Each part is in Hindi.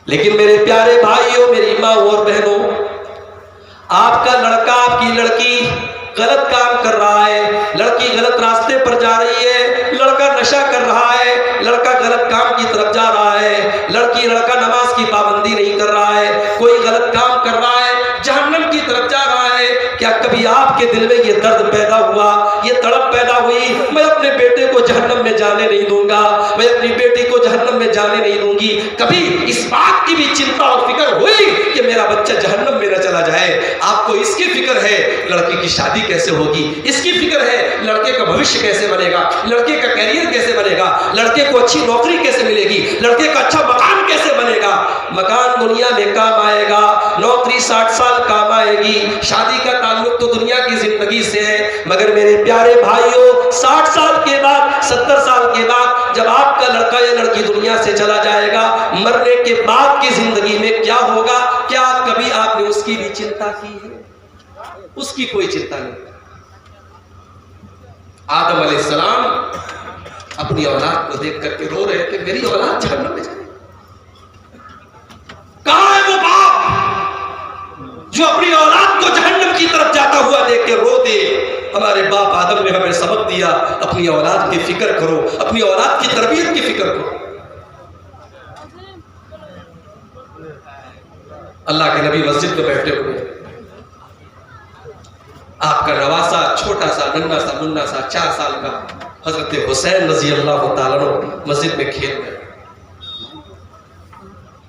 लेकिन मेरे प्यारे भाइयों, मेरी माँ और बहनों, आपका लड़का, आपकी लड़की गलत काम कर रहा है, लड़की गलत रास्ते पर जा रही है, लड़का नशा कर रहा है, लड़का गलत काम की तरफ जा रहा है, लड़का नमाज की पाबंदी नहीं कर रहा है, कोई गलत काम कर रहा है, जहन्नम की तरफ जा रहा है। क्या कभी आपके दिल में ये दर्द पैदा हुआ, ये तड़प पैदा हुई, मैं अपने बेटे को जहन्नम में जाने नहीं दूंगा, मैं अपनी बेटी को जहन्नम में जाने नहीं दूंगी? कभी इस बात की भी चिंता और फिक्र हुई कि मेरा बच्चा जहन्नम में न चला जाए? आपको इसकी फिक्र है लड़की की शादी कैसे होगी, इसकी फिक्र है लड़के का भविष्य कैसे बनेगा, लड़के का कैरियर कैसे बनेगा, लड़के को अच्छी नौकरी कैसे मिलेगी, लड़के का अच्छा मकान कैसे बनेगा। मकान दुनिया में काम आएगा, नौकरी 60 साल काम आएगी, शादी का ताल्लुक तो दुनिया की जिंदगी से है। मगर मेरे प्यारे भाइयों, 60 साल के बाद, 70 साल के बाद जब आपका लड़का या लड़की दुनिया से चला जाएगा, मरने के बाद की जिंदगी में क्या होगा? क्या कभी आपने उसकी भी चिंता की है? उसकी कोई चिंता नहीं। आदम अलैहिस्सलाम अपनी औलाद को देख करके रो रहे थे, मेरी औलाद जहन्नम में जाए। कहां है वो बाप जो अपनी औलाद को जहन्नम की तरफ जाता हुआ देख के रो दे? हमारे बाप आदम ने हमें सबक दिया, अपनी औलाद की फिक्र करो, अपनी औलाद की तरबियत की फिक्र करो। अल्लाह के नबी मस्जिद में बैठे हुए, आपका नवासा छोटा सा नन्ना सा मुन्ना सा 4 साल का हजरत हुसैन रजी अल्लाह तआला अन्हु मस्जिद में खेल रहे।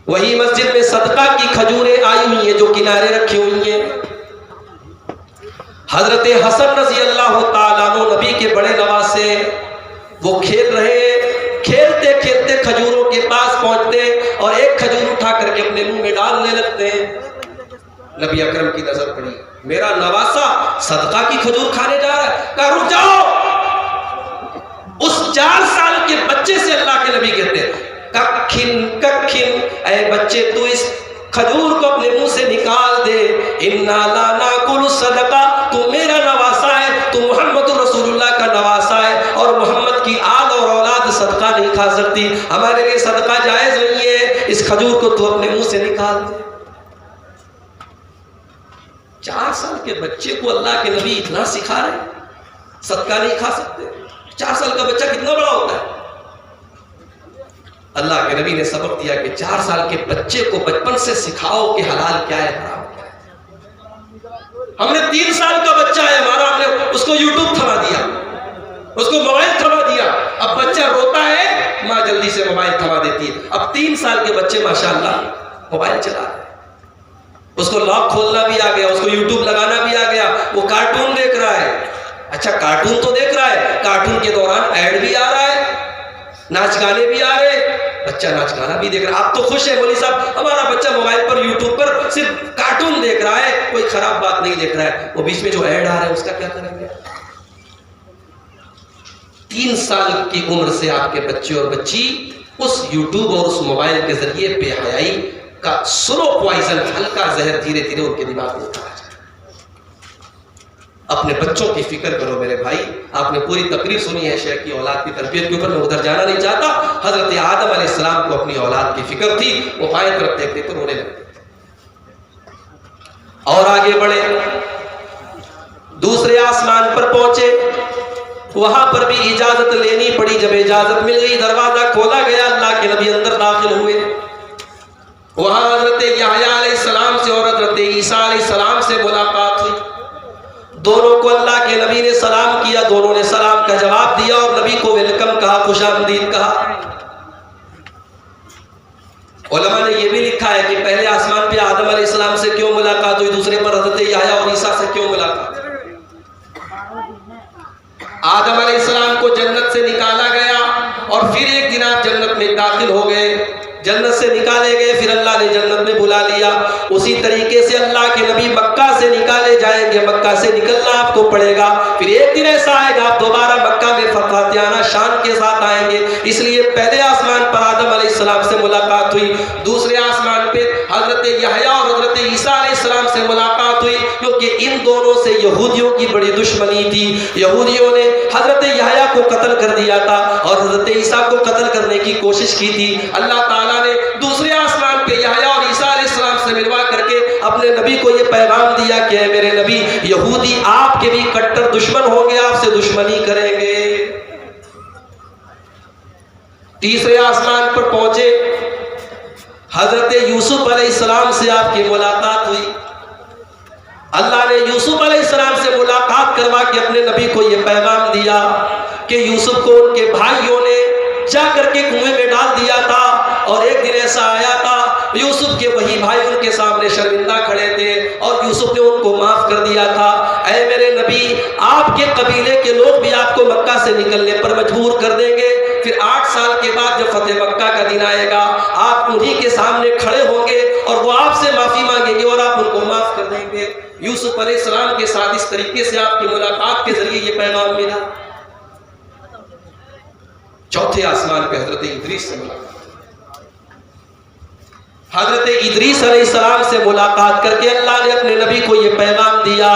वही मस्जिद में सदका की खजूरें आई हुई हैं जो किनारे रखी हुई हैं। हजरत हसन रजी अल्लाह तआला अन्हु नबी के बड़े नवासे, वो खेल रहे। खेलते खेलते खजूरों के पास पहुंचते और एक खजूर उठा करके अपने मुंह में डालने लगते हैं। नबी अकरम की नजर पड़ी, मेरा नवासा सदका की खजूर खाने जा रहा है। कहा रुक जाओ। उस 4 साल के बच्चे से अल्लाह के नबी कहते हैं, कखिन कखिन, ऐ बच्चे तू इस खजूर को अपने मुंह से निकाल दे। इन्ना ला नाकुलु सदका, तू मेरा नवासा है, तू मोहम्मद रसूलुल्लाह का नवासा है और मोहम्मद की आल और औलाद सदका नहीं खा सकती, हमारे लिए सदका जायज नहीं है। इस खजूर को तू अपने मुंह से निकाल दे। 4 साल के बच्चे को अल्लाह के नबी इतना सिखा रहे, सदका नहीं खा सकते। 4 साल का बच्चा कितना बड़ा होता है? अल्लाह के नबी ने सबक दिया कि 4 साल के बच्चे को बचपन से सिखाओ कि हलाल क्या है, हराम क्या है। हमने 3 साल का बच्चा है हमारा, हमने उसको यूट्यूब थमा दिया, उसको मोबाइल थमा दिया। अब बच्चा रोता है, माँ जल्दी से मोबाइल थमा देती है। अब 3 साल के बच्चे माशाअल्लाह मोबाइल चला रहे, उसको लॉक खोलना भी आ गया, उसको यूट्यूब लगाना भी आ गया, वो कार्टून देख रहा है। अच्छा, कार्टून तो देख रहा है, कार्टून के दौरान ऐड भी आ रहा है, नाच गाने भी आ रहे, बच्चा नाच गाना भी देख रहा है। आप तो खुश है, बोली साहब हमारा बच्चा मोबाइल पर यूट्यूब पर सिर्फ कार्टून देख रहा है, कोई खराब बात नहीं देख रहा है। वो बीच में जो ऐड आ रहा है उसका क्या करेंगे? 3 साल की उम्र से आपके बच्चे और बच्ची उस यूट्यूब और उस मोबाइल के जरिए बेहयाई का स्लो पॉइजन, हल्का जहर धीरे धीरे उनके दिमाग में उतारा जाए। अपने बच्चों की फिक्र करो मेरे भाई। आपने पूरी तकरीर सुनी है शेख की औलाद की तरबियत के ऊपर, मैं उधर जाना नहीं चाहता। हजरत आदम अलैहिस्सलाम को अपनी औलाद की फिक्र थी, वो बाएं तरफ देखते तो रोने लगते। और आगे बढ़े, दूसरे आसमान पर पहुंचे, वहां पर भी इजाजत लेनी पड़ी। जब इजाजत मिल गई, दरवाजा खोला गया, अल्लाह के नबी अंदर दाखिल हुए। वहां हजरत यहया अलैहिस्सलाम से और हजरत ईसा अलैहिस्सलाम से मुलाकात हुई। दोनों को अल्लाह के नबी ने सलाम किया, दोनों ने सलाम का जवाब दिया और नबी को वेलकम कहा, खुशामदीद कहा। उलमा ने यह भी लिखा है कि पहले आसमान पे आदम अलैहिस्सलाम से क्यों मुलाकात हुई, दूसरे पर हजरत यहया और ईसा से क्यों मुलाकात? आदम अलैहिस्सलाम को जन्नत से निकाला गया और फिर एक दिन आप जन्नत में दाखिल हो गए, जन्नत से निकाले गए, फिर अल्लाह ने जन्नत में बुला लिया। उसी तरीके से अल्लाह के नबी मक्का से निकाले जाएंगे, मक्का से निकलना आपको पड़ेगा। फिर एक दिन ऐसा आएगा आप दोबारा मक्का में फतहाना शान के साथ आएंगे। इसलिए पहले आसमान पर आदम अलैहिस्सलाम से मुलाकात हुई, दूसरे आसमान पे हजरत यहया और हजरत ईसा अलैहिस्सलाम से मुलाकात हुई, क्योंकि इन दोनों से यहूदियों की बड़ी दुश्मनी थी। यहूदियों ने हजरत यहया को कत्ल कर दिया था और हजरत ईसा को कत्ल करने की कोशिश की थी। अल्लाह ताला ने दूसरे आसमान पे यहया से मिलवा करके अपने नबी को ये पैगाम दिया कि मेरे नबी, यहूदी आपके भी कट्टर दुश्मन होंगे, आपसे दुश्मनी करेंगे। तीसरे आसमान पर पहुंचे, हजरत यूसुफ अलैहिस्सलाम से आपकी मुलाकात हुई। अल्लाह ने यूसुफ अलैहिस्सलाम से मुलाकात करवा के अपने नबी को यह पैगाम दिया कि यूसुफ को उनके भाइयों ने जा करके कुएं में डाल दिया था, और एक दिन ऐसा आया था यूसुफ के वही भाई उनके सामने शर्मिंदा खड़े थे और यूसुफ ने उनको माफ कर दिया था। ऐ मेरे नबी, आपके कबीले के लोग भी आपको मक्का से निकलने पर मजबूर कर देंगे। फिर 8 साल के बाद जब फतेह मक्का का दिन आएगा, आप उन्हीं के सामने खड़े होंगे और वो आपसे माफी मांगेंगे और आप उनको माफ कर देंगे। यूसुफ अलैहिस्सलाम के साथ इस तरीके से आपकी मुलाकात के जरिए ये पैगाम मिला। चौथे आसमान पे हजरत इदरीस से मुलाकात। हजरत इदरीस अलैहिस्सलाम से मुलाकात करके अल्लाह ने अपने नबी को यह पैगाम दिया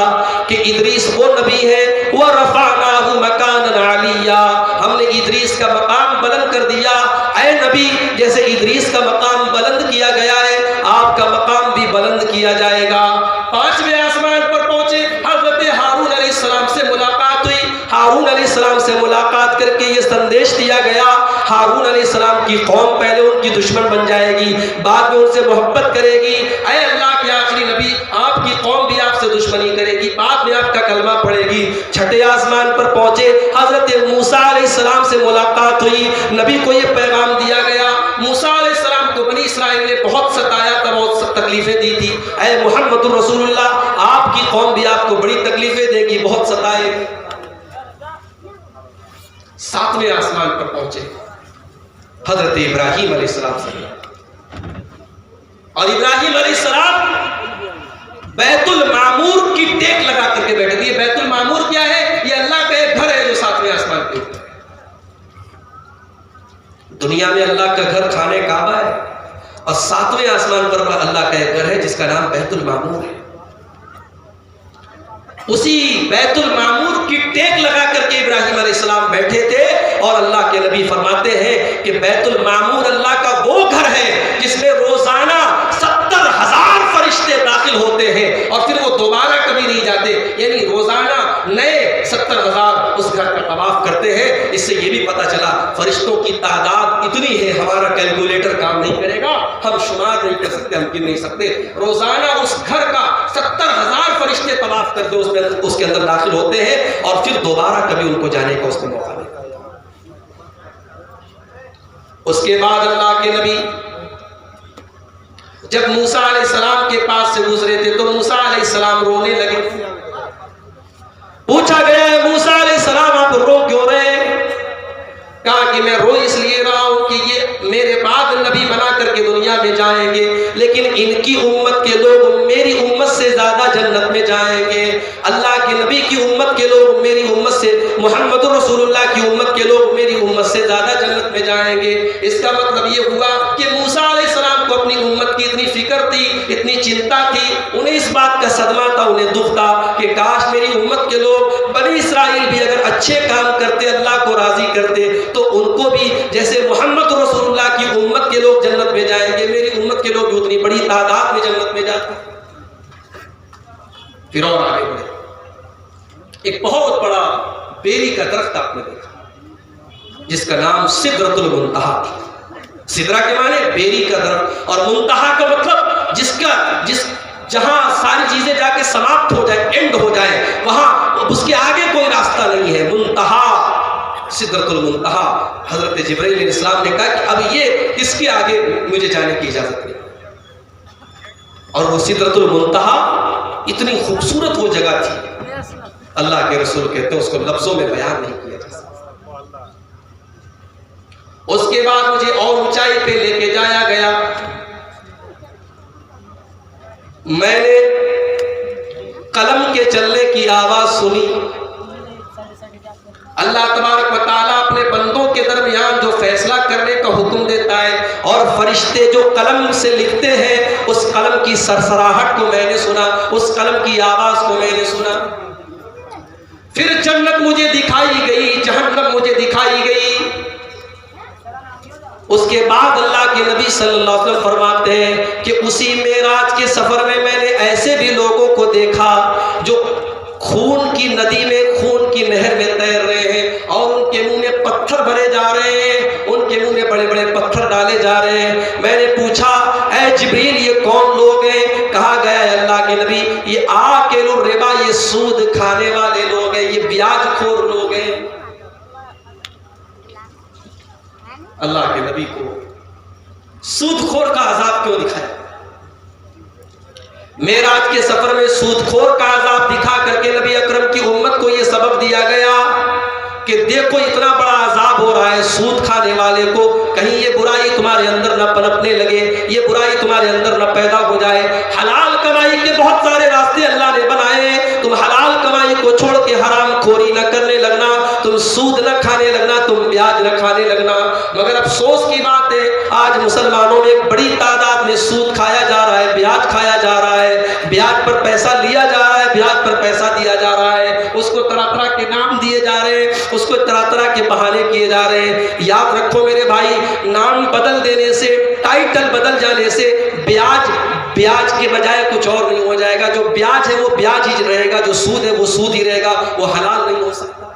कि इदरीस वो नबी है, वो रफ़अनाहु मकानन अलिया, हमने इदरीस का मकाम बुलंद कर दिया। ऐ नबी, जैसे इदरीस का मकाम बुलंद किया गया है, आपका मकाम भी बुलंद किया जाएगा। 5वें आसमान पर पहुंचे, हजरत हारून अलैहिस्सलाम से मुलाकात हुई। हारून अलैहिस्सलाम से मुलाकात करके ये संदेश दिया गया, हारून अलैहिस्सलाम की कौम पहले उनकी दुश्मन बन जाएगी, बाद में उनसे मोहब्बत करेगी। ऐ अल्लाह के आखिरी नबी, आपकी कौम भी आपसे दुश्मनी करेगी, बाद में आपका कलमा पड़ेगी। 6ठे आसमान पर पहुंचे, हजरत मूसा अलैहिस्सलाम से मुलाकात हुई। नबी को ये पैगाम दिया गया, मूसा अलैहिस्सलाम को बनी इसराइल ने बहुत सताया था, बहुत तकलीफें दी थी। ऐ मुहम्मदुर रसूलुल्लाह, आपकी कौम भी आपको बड़ी तकलीफें देगी, बहुत सताएगी। 7वें आसमान पर पहुंचे, हजरत इब्राहिम अलैहिस्सलाम से, और इब्राहिम अलैहिस्सलाम बैतुल मामूर की टेक लगा करके बैठे थे। बैतुल मामूर क्या है? ये अल्लाह का एक घर है जो 7वें आसमान पे। दुनिया में अल्लाह का घर खाने काबा है, और 7वें आसमान पर अल्लाह का एक घर है जिसका नाम बैतुल मामूर है। उसी बैतुल मामूर की टेक लगा करके इब्राहिम अलैहिस्सलाम बैठे थे, और अल्लाह के नबी फरमाते हैं कि बैतुल मामूर अल्लाह का वो घर है जिसमें रोजाना 70,000 फरिश्ते दाखिल होते हैं और फिर वो दोबारा कभी नहीं जाते, यानी रोजाना नए 70,000 उस घर का तवाफ करते हैं। इससे ये भी पता चला फरिश्तों की तादाद इतनी है, हमारा कैलकुलेटर काम नहीं करेगा, हम शुमार नहीं कर सकते, हम गिन नहीं सकते। रोजाना उस घर का 70,000 फरिश्ते तवाफ करते उसके अंदर दाखिल होते हैं, और फिर दोबारा कभी उनको जाने का उसमें मौका नहीं। उसके बाद अल्लाह के नबी जब मूसा अलैहिस्सलाम के पास से गुजरे थे तो मूसा अलैहिस्सलाम रोने लगे। पूछा गया है, मूसा अलैहिस्सलाम आप रो क्यों रहे? कहा कि मैं रो इसलिए रहा हूं कि ये मेरे बाद नबी बना करके दुनिया में जाएंगे, लेकिन इनकी उम्मत के लोग मेरी उम्मत से ज्यादा जन्नत में जाएंगे। अल्लाह के नबी की उम्मत के लोग मेरी उम्मत से, मुहम्मद रसूलुल्लाह की उम्मत के लोग मेरी उम्मत से ज्यादा जन्नत में जाएंगे। इसका मतलब ये हुआ कि मूसा अलैहिस्सलाम को अपनी उम्मत की इतनी फिक्र थी, इतनी चिंता थी, उन्हें इस बात का सदमा था, उन्हें दुख था कि काश मेरी उम्मत के लोग बनी इसराइल भी अगर अच्छे काम करते, अल्लाह को राजी करते, तो उनको भी जैसे मोहम्मद रसूलुल्लाह की उम्मत के लोग जन्नत में जाएंगे, मेरी उम्मत के लोग भी उतनी बड़ी तादाद में जन्नत में जाते। फिर और आगे बढ़े, एक बहुत बड़ा बेरी का दरख्त आपने देखा जिसका नाम सिदरतुल मुंतहा। सिदरा के माने बेरी का दरख्त, और मुंतहा का मतलब जहां सारी चीजें जाके समाप्त हो जाए, एंड हो जाए, वहां उसके आगे कोई रास्ता नहीं है। मुंतहा, सिदरतुल मुंतहा। हजरत जिब्रील अलैहिस्सलाम ने कहा कि अब ये इसके आगे मुझे जाने की इजाजत नहीं। और वो सिदरतुल मुंतहा इतनी खूबसूरत वो जगह थी, अल्लाह के रसूल कहते हैं उसको लफ्जों में बयान नहीं किया जा सकता। उसके बाद मुझे और ऊंचाई पे लेके जाया गया। मैंने कलम के चलने की आवाज सुनी। अल्लाह तबारक व तआला अपने बंदों के दरमियान जो फैसला करने का हुक्म देता है, और फरिश्ते जो कलम से लिखते हैं, उस कलम की सरसराहट को मैंने सुना, उस कलम की आवाज को मैंने सुना। फिर जन्नत मुझे दिखाई गई, जहन्नम मुझे दिखाई गई। उसके बाद अल्लाह के नबी सल्लल्लाहु अलैहि वसल्लम फरमाते हैं कि उसी मेराज के सफर में मैंने ऐसे भी लोगों को देखा जो खून की नदी में, खून की नहर में तैर रहे हैं और उनके मुंह में पत्थर भरे जा रहे हैं, उनके मुंह में बड़े बड़े पत्थर डाले जा रहे हैं। मैंने पूछा, ऐ जिब्रील ये कौन लोग हैं? कहा गया है अल्लाह के नबी, ये आकिलुर रिबा, ये सूद खाने वाले लोग हैं, ये ब्याजखोर लोग हैं। अल्लाह के नबी को सूदखोर का अजाब क्यों दिखाया? मेराज के सफर में सूदखोर का अजाब दिखा करके नबी अकरम की उम्मत को यह सबक दिया गया कि देखो इतना बड़ा अजाब हो रहा है सूद खाने वाले को, कहीं ये बुराई तुम्हारे अंदर न पनपने लगे, ये बुराई तुम्हारे अंदर न पैदा हो जाए। हलाल कमाई के बहुत सारे रास्ते अल्लाह ने बनाए, तुम हलाल कमाई को छोड़ के हराम खोरी न करने लगना, तुम सूद न खाने लगना, तुम ब्याज न खाने लगना। मगर अफसोस की बात है, आज मुसलमानों में एक बड़ी तादाद में सूद खाया जा रहा है, ब्याज खाया जा रहा है, ब्याज पर पैसा लिया जा रहा है, ब्याज पर पैसा दिया जा रहा है, उसको तरह तरह के नाम दिए जा रहे हैं, उसको तरह तरह के बहाने किए जा रहे हैं। याद रखो मेरे भाई, नाम बदल देने से, टाइटल बदल जाने से ब्याज के बजाय कुछ और नहीं हो जाएगा। जो ब्याज है वो ब्याज ही रहेगा, जो सूद है वो सूद ही रहेगा, वो हलाल नहीं हो सकता।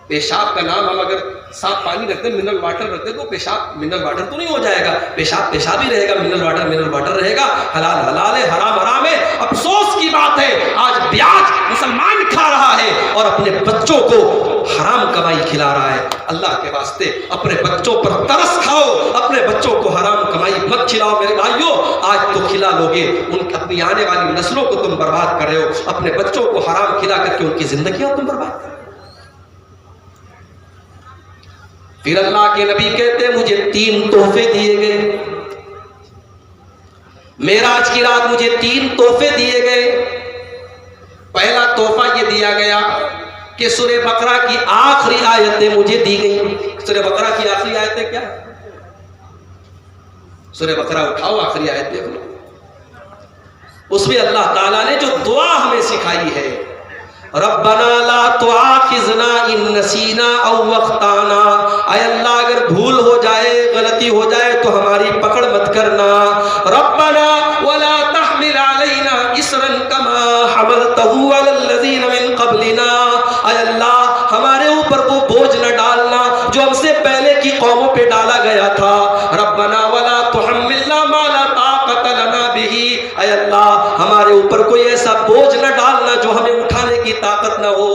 पेशाब का नाम हम अगर साफ पानी रखते, मिनरल वाटर रखते, तो पेशाब मिनरल वाटर तो नहीं हो जाएगा, पेशाब पेशाब ही रहेगा, मिनरल वाटर रहेगा। हलाल हलाल है, हराम हराम है। अफसोस की बात है, आज ब्याज मुसलमान खा रहा है और अपने बच्चों को हराम कमाई खिला रहा है। अल्लाह के वास्ते अपने बच्चों पर तरस खाओ, अपने बच्चों को हराम कमाई मत खिलाओ मेरे भाइयों। आज तो खिला लोगे, उन अपनी आने वाली नस्लों को तुम बर्बाद कर रहे हो। अपने बच्चों को हराम खिला करके उनकी जिंदगियां तुम बर्बाद कर रहे हो। फिर अल्लाह के नबी कहते, मुझे 3 तोहफे दिए गए। मेराज की रात मुझे 3 तोहफे दिए गए। पहला तोहफा ये दिया गया कि सूरह बकरा की आखिरी आयतें मुझे दी गई। सूरह बकरा की आखिरी आयतें क्या? सूरह बकरा उठाओ, आखिरी आयत देख लो। उसमें अल्लाह ताला ने जो दुआ हमें सिखाई है, रब्बना ला तुआखिजना इन नसीना औ अख्ताना, ऐ अल्लाह अगर भूल हो जाए, गलती हो जाए तो हमारी पकड़ मत करना। रब्बना वला तहमिल अलैना इसरन कमा हमलतहु अलल्लज़ीना मिन क़ब्लिना, ऐ अल्लाह हमारे ऊपर वो बोझ न डालना जो हमसे पहले की कौमों पे डाला गया था। रब्बना वला तुहम्मिलना मा ला ताक़त लना बिही, ऐ अल्लाह हमारे ऊपर कोई ऐसा बोझ न डालना जो हमें उठाने की ताकत न हो।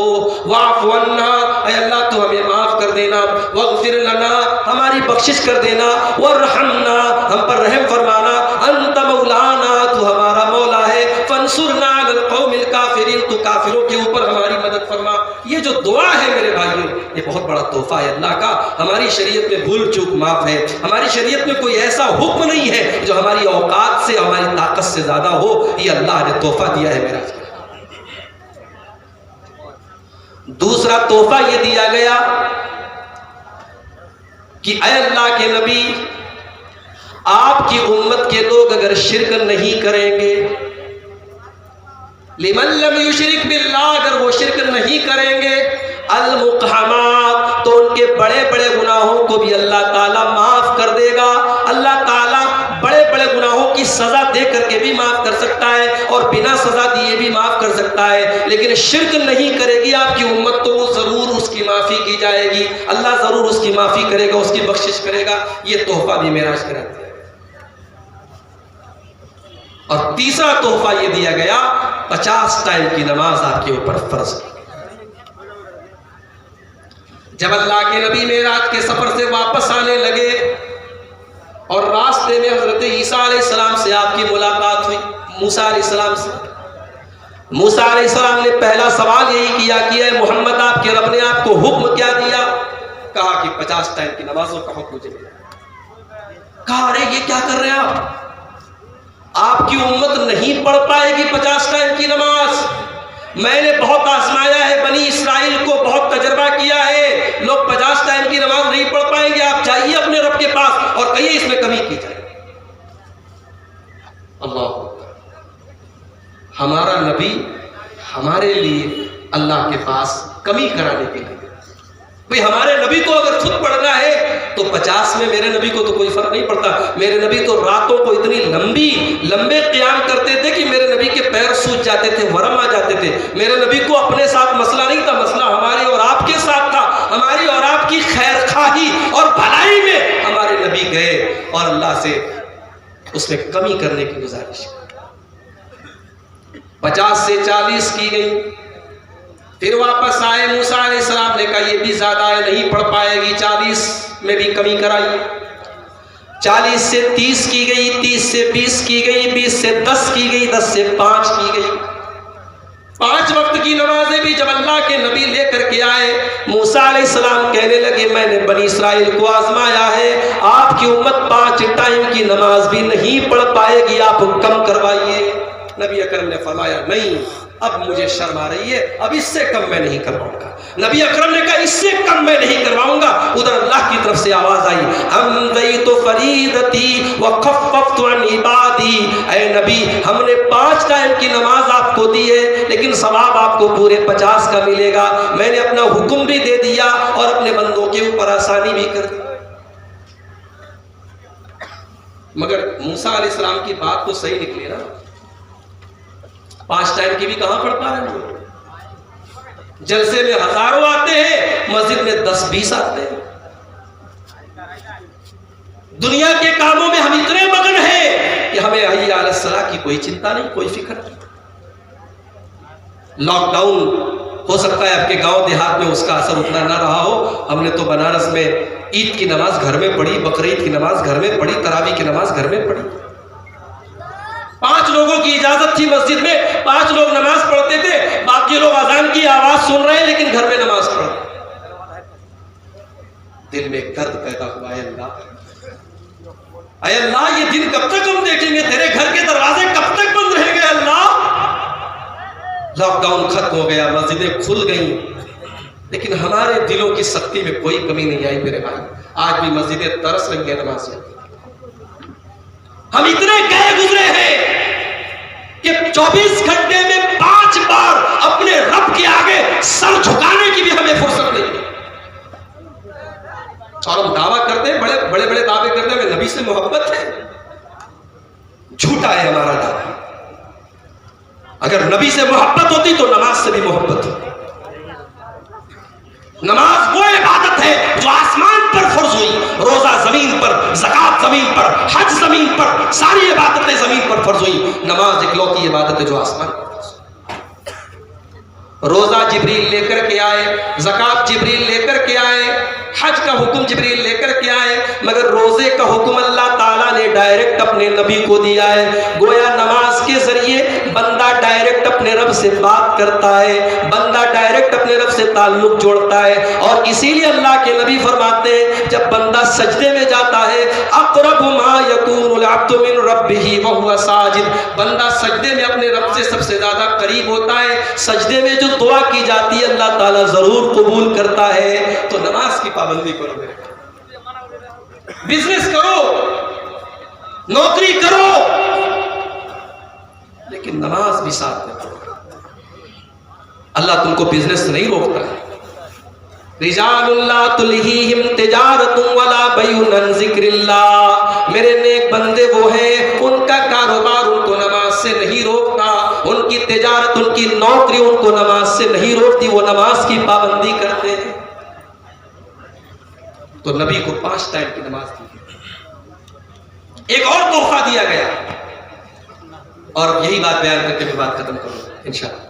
वाफ़ु अन्ना, ऐ अल्लाह तू हमें माफ कर देना। वग़फ़िर लना, हमारी बख्शिश कर देना। वरहमना, हम पर रहम फरमाना। अंत मौलाना, तू हमारा मौला है। फंसुरना अलल क़ौमिल काफ़िरीन, तू काफिरों के ऊपर हमारी मदद फरमा। ये जो दुआ है मेरे भाइयों, ये बहुत बड़ा तोहफा है अल्लाह का। हमारी शरीयत में भूल चूक माफ है। हमारी शरीयत में कोई ऐसा हुक्म नहीं है जो हमारी औकात से, हमारी ताकत से ज्यादा हो। ये अल्लाह ने तोहफा दिया है मेरा। दूसरा तोहफा ये दिया गया कि ऐ अल्लाह के नबी, आपकी उम्मत के लोग अगर शिर्क नहीं करेंगे, लिमन लम युशरिक बिल्लाह, अगर वो शिर्क नहीं करेंगे, अल मुक़हमात, तो उनके बड़े बड़े गुनाहों को भी अल्लाह ताला माफ कर देगा। अल्लाह ताला बड़े बड़े गुनाहों की सजा दे करके भी माफ कर सकता है और बिना सजा दिए भी माफ कर सकता है। लेकिन शिर्क नहीं करेगी आपकी उम्मत तो वो जरूर उसकी माफी की जाएगी, अल्लाह जरूर उसकी माफी करेगा, उसकी बख्शिश करेगा। ये तोहफा भी मेराज कराते हैं। और तीसरा तोहफा ये दिया गया, 50 टाइम की नमाज आपके ऊपर फर्ज। जब अल्लाह के नबी मेराज के सफर से वापस आने लगे और रास्ते में हजरत ईसा अलैहिस्सलाम से आपकी मुलाकात हुई, मूसा अलैहिस्सलाम से, मूसा अलैहिस्सलाम ने पहला सवाल यही किया कि ऐ मोहम्मद, आपके रब ने आपको हुक्म क्या दिया? कहा कि 50 टाइम की नमाजों का हुक्म मुझे मिला। कहा अरे ये क्या कर रहे हैं आप? आपकी उम्मत नहीं पढ़ पाएगी 50 टाइम की नमाज। मैंने बहुत आजमाया है, बनी इसराइल को बहुत तजर्बा किया है, लोग 50 टाइम की नमाज नहीं पढ़ पाएंगे। आप जाइए अपने रब के पास और कहिए इसमें कमी की जाए। अल्लाह, हमारा नबी हमारे लिए अल्लाह के पास कमी कराने के लिए, भाई हमारे नबी को अगर खुद पढ़ना है तो 50 में मेरे नबी को तो कोई फर्क नहीं पड़ता। मेरे नबी तो रातों को इतनी लंबे क़याम करते थे कि मेरे नबी के पैर सूज जाते थे, वरम आ जाते थे। मेरे नबी को अपने साथ मसला नहीं था, मसला हमारे और आपके साथ था। हमारी और आपकी खैर खाही और भलाई में हमारे नबी गए और अल्लाह से उसने कमी करने की गुजारिश, 50 से 40 की गई। फिर वापस आए, मूसा अलैहिस्सलाम ने कहा ये भी ज्यादा है, नहीं पढ़ पाएगी, 40 में भी कमी कराई। 40 से 30 की गई, 30 से 20 की गई, 20 से 10 की गई, 10 से 5 की गई। 5 वक्त की नमाजें भी जब अल्लाह के नबी लेकर के आए, मूसा अलैहिस्सलाम कहने लगे मैंने बनी इस्राइल को आजमाया है, आपकी उम्मत 5 टाइम की नमाज भी नहीं पढ़ पाएगी, आप कम करवाइए। नबी अकरम ने फरमाया नहीं, अब मुझे शर्म आ रही है, अब इससे कम मैं नहीं करवाऊंगा। नबी अकरम ने कहा इससे कम मैं नहीं करवाऊंगा। उधर अल्लाह की तरफ से आवाज आई, अमदईतु फरीदती व खफ़फ़तु अन इबादी। ऐ नबी, हमने 5 टाइम की नमाज आपको दी है, लेकिन सवाब आपको पूरे 50 का मिलेगा। मैंने अपना हुक्म भी दे दिया और अपने बंदों के ऊपर आसानी भी कर दी। मगर मूसा अलैहिस्सलाम की बात तो सही निकली ना, 5 टाइम की भी कहां पढ़ पा रहे हैं लोग। जलसे में हजारों आते हैं, मस्जिद में 10-20 आते हैं। दुनिया के कामों में हम इतने मगन हैं कि हमें हय्या अला सलाह की कोई चिंता नहीं, कोई फिक्र नहीं। लॉकडाउन हो सकता है आपके गांव देहात में उसका असर उतना ना रहा हो। हमने तो बनारस में ईद की नमाज घर में पढ़ी, बकरीद की नमाज घर में पढ़ी, तरावी की नमाज घर में पढ़ी। 5 लोगों की इजाजत थी मस्जिद में, 5 लोग नमाज पढ़ते थे, बाकी लोग अजान की आवाज सुन रहे हैं लेकिन घर में नमाज पढ़ रहे। दिल में एक दर्द पैदा हुआ, अय अल्लाह ये दिन कब तक हम देखेंगे, तेरे घर के दरवाजे कब तक बंद रहेंगे अल्लाह। लॉकडाउन खत्म हो गया, मस्जिदें खुल गई, लेकिन हमारे दिलों की सख्ती में कोई कमी नहीं आई मेरे भाई। आज भी मस्जिदें तरस रही है नमाज से। हम इतने गए गुजरे हैं कि 24 घंटे में 5 बार अपने रब के आगे सर झुकाने की भी हमें फुर्सत नहीं है। और हम दावा करते हैं, बड़े बड़े दावे करते हैं हमें नबी से मोहब्बत है। झूठा है हमारा दावा। अगर नबी से मोहब्बत होती तो नमाज से भी मोहब्बत होती। नमाज वो इबादत है जो आसमान पर फर्ज हुई, रोजा जमीन पर, ज़कात जमीन पर, हज जमीन पर, सारी इबादतें जमीन पर फर्ज हुई। नमाज इकलौती इबादत है जो आसमान पर। रोजा जिब्रील लेकर के आए, ज़कात जिब्रील लेकर के आए, हज का हुक्म जिब्रील लेकर के आए, मगर रोजे का हुक्म अल्लाह ताला ने डायरेक्ट अपने नबी को दिया है। गोया नमाज के जरिए बंदा डायरेक्ट अपने रब से बात करता है, बंदा डायरेक्ट अपने रब से ताल्लुक जोड़ता है। और इसीलिए अल्लाह के नबी फरमाते हैं जब बंदा सजदे में जाता है, अक़रबु मा यकूनुल अब्दु मिन रब्बिही व हुवा साजिद, बंदा सजदे में अपने रब से सबसे ज्यादा करीब होता है। सजदे में जो दुआ की जाती है अल्लाह ताला जरूर कबूल करता है। तो नमाज की पाबंदी करो, बिजनेस करो, नौकरी करो, लेकिन नमाज भी साथ में पढ़ो। अल्लाह तुमको बिजनेस से नहीं रोकता है। रिजालुल्ला तुल्हीहिम तिजारतुन वला बैउन अन ज़िक्रिल्लाह, मेरे नेक बंदे वो हैं उनका कारोबार उनको नमाज से नहीं रोकता, उनकी तिजारत, उनकी नौकरी उनको नमाज से नहीं रोकती, वो नमाज की पाबंदी करते हैं। तो नबी को 5 टाइम की नमाज दी। एक और तोहफा दिया गया, और यही बात बयान करके मैं बात खत्म करूंगा इंशाअल्लाह।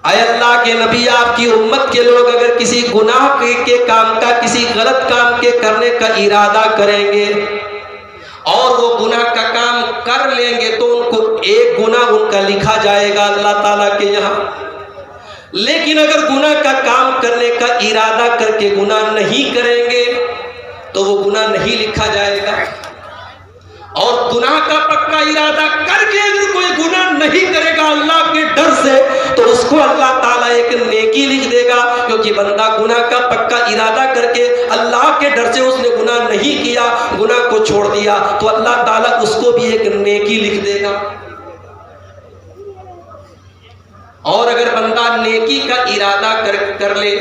आय अल्लाह के नबी, आपकी उम्मत के लोग अगर किसी गुनाह के काम का, किसी गलत काम के करने का इरादा करेंगे और वो गुनाह का काम कर लेंगे तो उनको एक गुनाह उनका लिखा जाएगा अल्लाह ताला के यहाँ। लेकिन अगर गुनाह का काम करने का इरादा करके गुनाह नहीं करेंगे तो वो गुनाह नहीं लिखा जाएगा। और गुनाह का पक्का इरादा करके अगर कोई गुनाह नहीं करेगा अल्लाह के डर से, तो उसको अल्लाह ताला एक नेकी लिख देगा, क्योंकि बंदा गुनाह का पक्का इरादा करके अल्लाह के डर से उसने गुनाह नहीं किया, गुनाह को छोड़ दिया, तो अल्लाह ताला उसको भी एक नेकी लिख देगा। और अगर बंदा नेकी का इरादा कर ले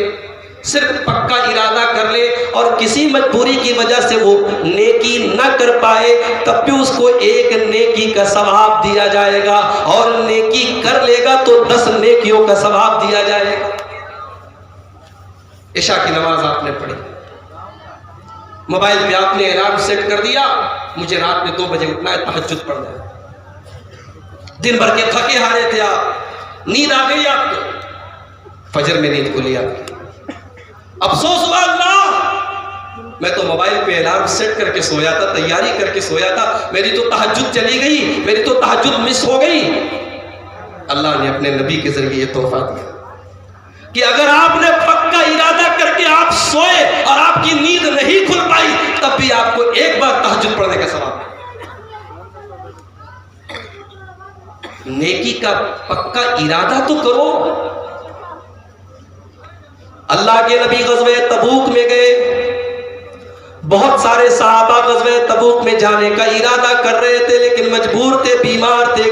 सिर्फ पक्का इरादा कर ले और किसी मजबूरी की वजह से वो नेकी न कर पाए, तब भी उसको एक नेकी का सवाब दिया जाएगा, और नेकी कर लेगा तो 10 नेकियों का सवाब दिया जाएगा। इशा की नमाज आपने पढ़ी, मोबाइल पे आपने अलार्म सेट कर दिया, मुझे रात में 2 बजे उठना है, तहज्जुद पढ़ना है। दिन भर के थके हारे थे आप, नींद आ गई आपको, फजर में नींद खुली आपकी, अफसोस हुआ अल्लाह मैं तो मोबाइल पे अलार्म सेट करके सोया था, तैयारी करके सोया था, मेरी तो तहज्जुद चली गई, मेरी तो तहज्जुद मिस हो गई। अल्लाह ने अपने नबी के जरिए ये तोहफा दिया कि अगर आपने पक्का इरादा करके आप सोए और आपकी नींद नहीं खुल पाई, तब भी आपको एक बार तहज्जुद पढ़ने का सवाब। नेकी का पक्का इरादा तो करो। अल्लाह के नबी गज़वे तबूक में गए, बहुत सारे सहाबा गज़वे तबूक में जाने का इरादा कर रहे थे, लेकिन मजबूर थे, बीमार थे,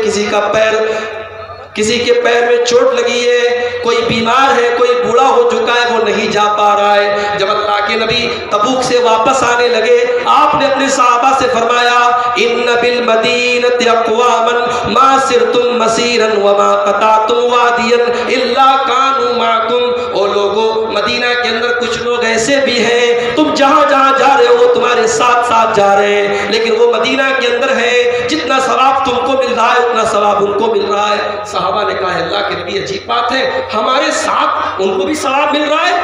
किसी के पैर में चोट लगी है, कोई बीमार है, कोई बूढ़ा हो चुका है, वो नहीं जा पा रहा है। जब अल्लाह के नबी तबूक से वापस आने लगे, आपने अपने सहाबा से फरमाया, इन्न बिल मदीनति अक़वामन मा सिरतुम मसीरन व मा क़तातुम वादियन इल्ला कानू माकुम। ओ लोगों, मदीना के अंदर कुछ लोग ऐसे भी हैं, तुम जहां जहां जा रहे हो वो तुम्हारे साथ साथ जा रहे हैं, लेकिन वो मदीना के अंदर है, जितना सवाब तुमको मिल रहा है उतना सवाब उनको मिल रहा है। सहाबा ने कहा, अल्लाह के नबी अजीब बात है, हमारे साथ उनको भी सवाब मिल रहा है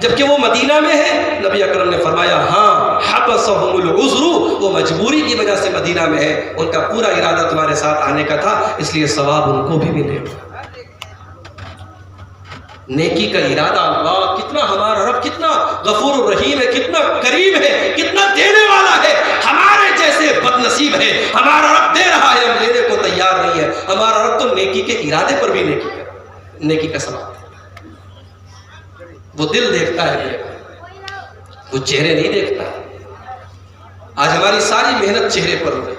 जबकि वो मदीना में है। नबी अकरम ने फरमाया, हाँ, हबसहुमुल उज़्रु, वो मजबूरी की वजह से मदीना में है, उनका पूरा इरादा तुम्हारे साथ आने का था, इसलिए सवाब उनको भी मिलेगा। नेकी का इरादा, अल्लाह कितना, हमारा रब कितना गफूर रहीम है, कितना करीम है, कितना देने वाला है। हमारे जैसे बदनसीब है, हमारा रब दे रहा है, हम लेने को तैयार नहीं है। हमारा रब तो नेकी के इरादे पर भी नेकी का सवाब, वो दिल देखता है, वो चेहरे नहीं देखता। आज हमारी सारी मेहनत चेहरे पर हो गई।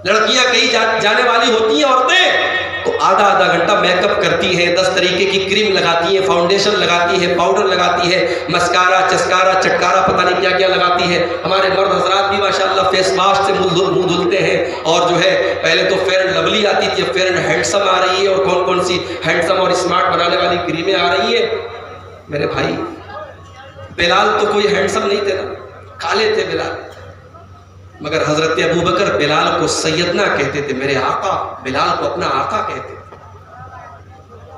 लड़कियां कहीं जाने वाली होती हैं, औरतें तो आधा घंटा मेकअप करती हैं, 10 तरीके की क्रीम लगाती है, फाउंडेशन लगाती है, पाउडर लगाती है, मस्कारा, चस्कारा, चटकारा, पता नहीं क्या क्या लगाती है। हमारे मर्द हजरात भी माशाल्लाह फेस वाश से मुंह धुलते हैं, और जो है पहले तो फेयर एंड लवली आती थी, फेयर एंड हैंडसम आ रही है, और कौन कौन सी हैंडसम और स्मार्ट बनाने वाली क्रीमें आ रही है। मेरे भाई, बिलाल तो कोई हैंडसम नहीं थे ना, काले थे बिलाल, मगर हजरत अबू बकर बिलाल को सैयदना कहते थे, मेरे आका, बिलाल को अपना आका कहते थे।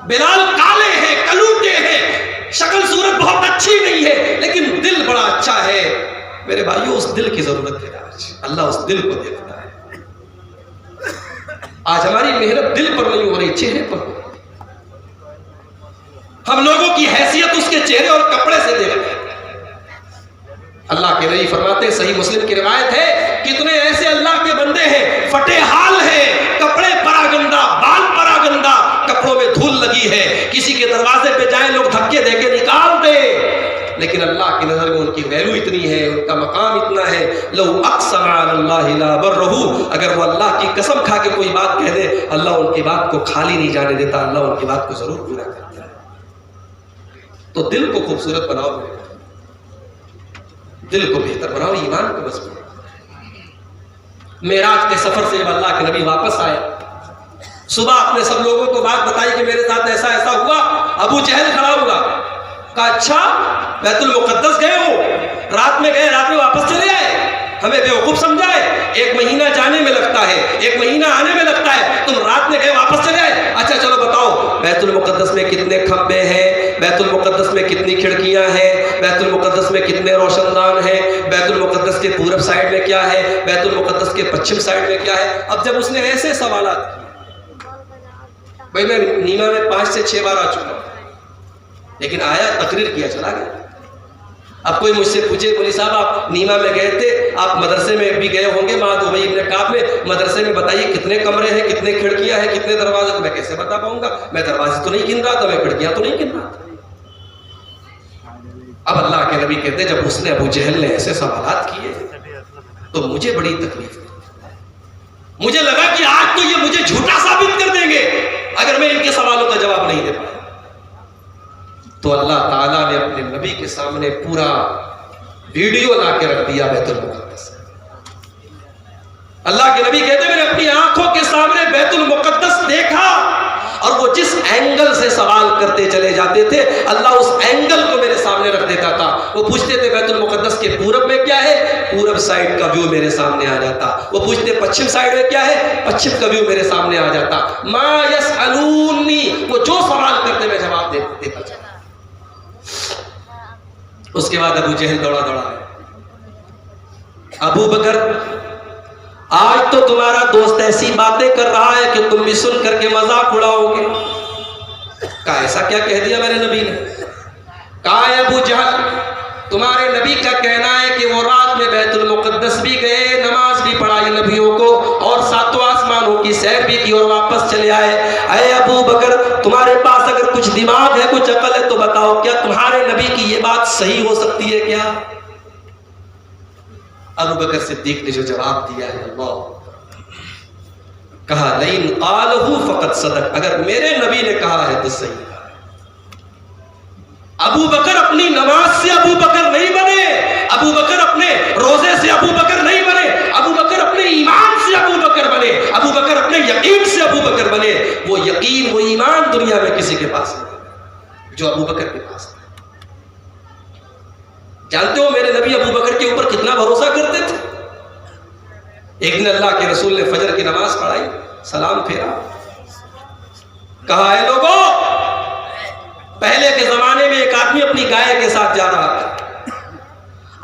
बिलाल काले हैं, कलूटे हैं, शक्ल सूरत बहुत अच्छी नहीं है, लेकिन दिल बड़ा अच्छा है। मेरे भाइयों, उस दिल की जरूरत है आज, अल्लाह उस दिल को देखता है। आज हमारी मेहनत दिल पर नहीं हो रही, चेहरे पर। हम लोगों की हैसियत उसके चेहरे और कपड़े से देखते हैं। अल्लाह के नबी फरमाते, सही मुस्लिम की रिवायत है, कितने ऐसे अल्लाह के बंदे हैं, फटे हाल हैं, कपड़े परागंदा, बाल परागंदा, कपड़ों में धूल लगी है, किसी के दरवाजे पे जाए लोग धक्के देके निकाल दे, लेकिन अल्लाह की नजर में उनकी वैल्यू इतनी है, उनका मकाम इतना है। लौ अक़सम अलल्लाहि ला बर्रहु, अगर वो अल्लाह की कसम खा के कोई बात कह दे, अल्लाह उनकी बात को खाली नहीं जाने देता, अल्लाह उनकी बात को जरूर पूरा करता है। तो दिल को खूबसूरत बनाओ, दिल को बेहतर बनाओ, ईमान को मजबूत। मेराज के सफर से जब अल्लाह के नबी वापस आए, सुबह अपने सब लोगों को बात बताई कि मेरे साथ ऐसा ऐसा हुआ। अबू जहल खड़ा हुआ, कहा, अच्छा बैतुल मुक़द्दस गए हो, रात में गए, रात में वापस चले आए, हमें बेवकूफ समझाए। 1 महीना जाने में लगता है, 1 महीना आने में लगता है, तुम रात में गए वापस चले आए। अच्छा चलो बताओ, बैतुल मुक़द्दस में कितने खंबे हैं, बैतुल मुक़द्दस में कितनी खिड़कियां हैं, बैतुल मुक़द्दस में कितने रोशनदान हैं, बैतुल मुक़द्दस के पूरब साइड में क्या है, बैतुल मुक़द्दस के पश्चिम साइड में क्या है। अब जब उसने ऐसे सवालात, भाई मैं नीमा में 5 से 6 बार आ चुका हूं, लेकिन आया, तकरीर किया, चला गया। अब कोई मुझसे पूछे, बोली साहब आप नीमा में गए थे, आप मदरसे में भी गए होंगे, वहां दुबई इब्न काब में, मदरसे में बताइए कितने कमरे हैं, कितने खिड़कियां हैं, कितने दरवाजे। तो मैं कैसे बता पाऊंगा, मैं दरवाजे तो नहीं गिन रहा था, मैं खिड़कियां तो नहीं गिन रहा था। अब अल्लाह के नबी कहते, जब उसने अबू जहल ने ऐसे सवालात किए तो मुझे बड़ी तकलीफ हुई। मुझे लगा कि आज तो ये मुझे झूठा साबित कर देंगे अगर मैं इनके सवालों का जवाब नहीं दे पाया। तो अल्लाह ताला ने अपने नबी के सामने पूरा वीडियो ला के रख दिया बैतुल मुकद्दस। अल्लाह के नबी कहते मैंने अपनी आंखों के सामने बैतुल मुकद्दस देखा, और वो जिस एंगल से सवाल करते चले जाते थे अल्लाह उस एंगल को मेरे सामने रख देता था। वो पूछते थे बैतुल मुकद्दस के पूरब में क्या है, पूरब साइड का व्यू मेरे सामने आ जाता। वो पूछते पश्चिम साइड में क्या है, पश्चिम का व्यू मेरे सामने आ जाता। मा यसअलूनी, वो जो सवाल करते मैं जवाब देता चला। उसके बाद अबू जहल दौड़ा आया। अबू बकर, आज तो तुम्हारा दोस्त ऐसी बातें कर रहा है कि तुम भी सुन करके मजाक उड़ाओगे। कहा ऐसा क्या कह दिया मेरे नबी ने? कहा अबू जहल, तुम्हारे नबी का कहना है कि वो रात में बैतुल मुकद्दस भी गए, नमाज भी पढ़ाई नबियों को, और सातों आसमानों की सैर भी की और वापस चले आए। अरे अबू बकर, तुम्हारे पास अगर कुछ दिमाग है, कुछ अकल है तो बताओ, क्या तुम्हारे नबी की ये बात सही हो सकती है क्या? अबू बकर सिद्दीक ने जो जवाब दिया है, अल्लाह, कहा लइन क़ालहु फ़क़द सदक़, अगर मेरे नबी ने कहा है तो सही कहा है। अबू बकर अपनी नमाज से अबू बकर नहीं बने, अबू बकर अपने रोजे से अबू बकर नहीं बने, अबू बकर अपने ईमान से अबू बकर बने, अबू बकर अपने यकीन से अबू बकर बने। वो यकीन, वो ईमान दुनिया में किसी के पास नहीं जो अबू बकर के पास है। जानते हो मेरे नबी अबू बकर के ऊपर कितना भरोसा करते थे? एक दिन अल्लाह के रसूल ने फजर की नमाज पढ़ाई, सलाम फेरा, कहा है लोगों, पहले के जमाने में एक आदमी अपनी गाय के साथ जा रहा था,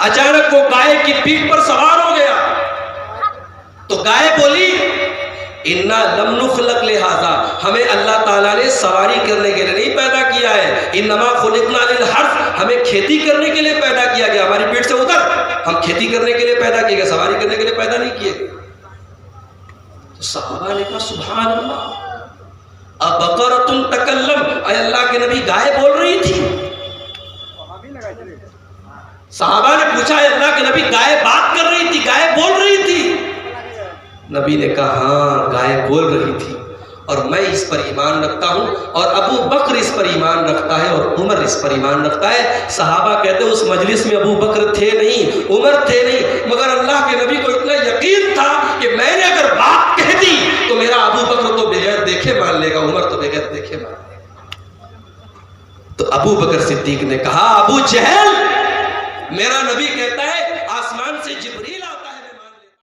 अचानक वो गाय की पीठ पर सवार हो गया। तो गाय बोली इन्ना लम नुखलक लिहाजा, हमें अल्लाह ताला ने सवारी करने के लिए नहीं पैदा किया है, इन्नमा खुलिकना लिल हर्थ, हमें खेती करने के लिए पैदा किया गया, हमारी पीठ से उतर, हम खेती करने के लिए पैदा किए गए, सवारी करने के लिए पैदा नहीं किए गए। तो सहाबा ने कहा सुभान अल्लाह, अबकरतुन तकल्लम, अल्लाह के नबी गाय बोल रही थी। सहाबा ने पूछा अल्लाह के नबी गाय बात कर रही थी, गाय बोल रही थी? नबी ने कहा हाँ गाय बोल रही थी, और मैं इस पर ईमान रखता हूँ, और अबू बकर इस पर ईमान रखता है, और उमर इस पर ईमान रखता है। सहाबा कहते उस मजलिस में अबू बकर थे नहीं, उमर थे नहीं, मगर अल्लाह के नबी को इतना यकीन था कि मैंने अगर बात कह दी तो मेरा अबू बकर तो बगैर देखे मान लेगा, उमर तो बगैर देखे मान लेगा। तो अबू बकर सिद्दीक ने कहा अबू जहल, मेरा नबी कहता है आसमान से जिब्रील